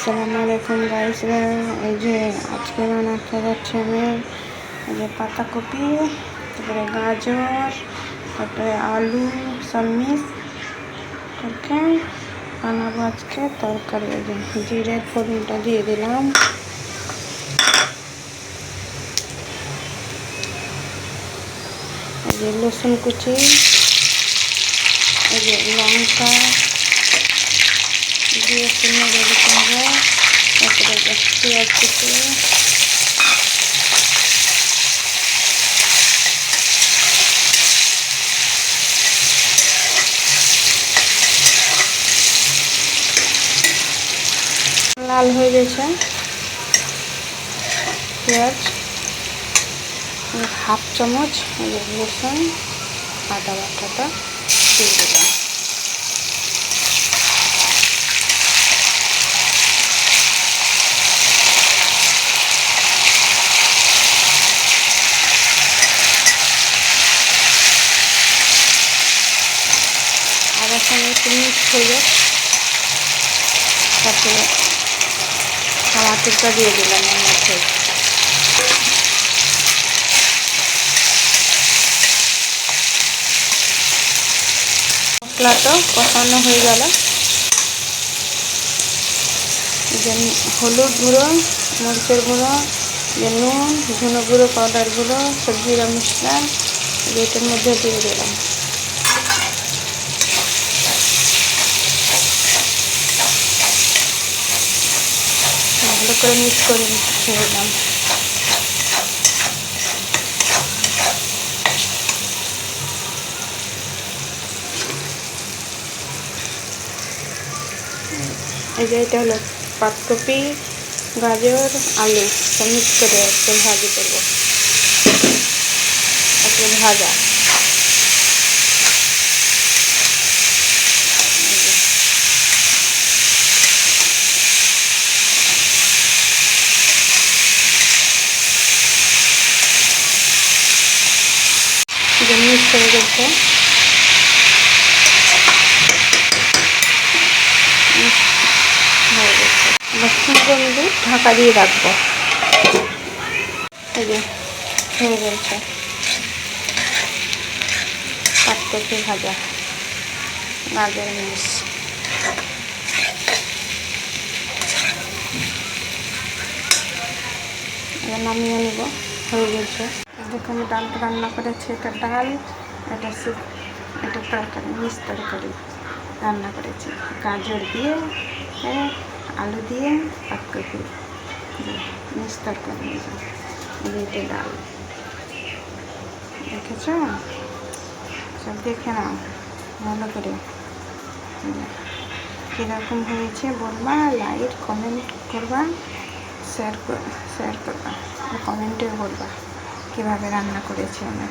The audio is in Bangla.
আসসালামু আলাইকুম গাইস। এই যে আজকে বানাতে যাচ্ছি আমি এই যে পাতাকপি, তারপরে গাজর, তারপরে আলু সব মিক্স করকে বানাবো আজকে তরকারি। এই যে জিরের ফোড়নটা দিয়ে দিলাম, এই যে রসুন কুচি, এই যে লঙ্কা দিয়ে শুকনো রেডি করবো। তারপরে পেঁয়াজ কুচি, লাল হয়ে গেছে পেঁয়াজ, হাফ চামচ রসুন আদা বাটাটা দিয়ে দিলাম। আদার সঙ্গে একটু মিক্স হয়ে যাক, তারপরে টমাটোটা দিয়ে দিলাম এর মধ্যে। মশলাটা কষানো হয়ে গেল, যে হলুদ গুঁড়ো, মরিচের গুঁড়ো, যে নুন, ধনে গুঁড়ো, পাউডার গুঁড়ো, সবজির মশলা এটার মধ্যে দিয়ে দিলাম। ভালো করে মিক্স করে নিলাম। এই যে এটা হলো পাতাকপি, গাজর, আলু সব মিক্স করে একটু ভাজি করবো, একটু ভাজা। মিক্স করে দিচ্ছে, ঢাকা দিয়ে রাখবো। এই যে হয়ে গেছে পাতাকপি ভাজা, গাজর মিক্স। নামিয়ে নেব, হয়ে গেছে। দেখো আমি ডালটা রান্না করেছি, এটা ডাল, এটা স্যুপ, এটা তরকারি, মিক্স তরকারি রান্না করেছি গাজর দিয়ে, আলু দিয়ে, পাতাকপি দিয়ে মিক্স তরকারি। এটা ডাল দেখেছ, সব দেখে নাও ভালো করে। কীরকম হয়েছে বলবা, লাইক কমেন্ট করবা, শেয়ার করবা, কমেন্টে বলবা কীভাবে রান্না করেছি আমি।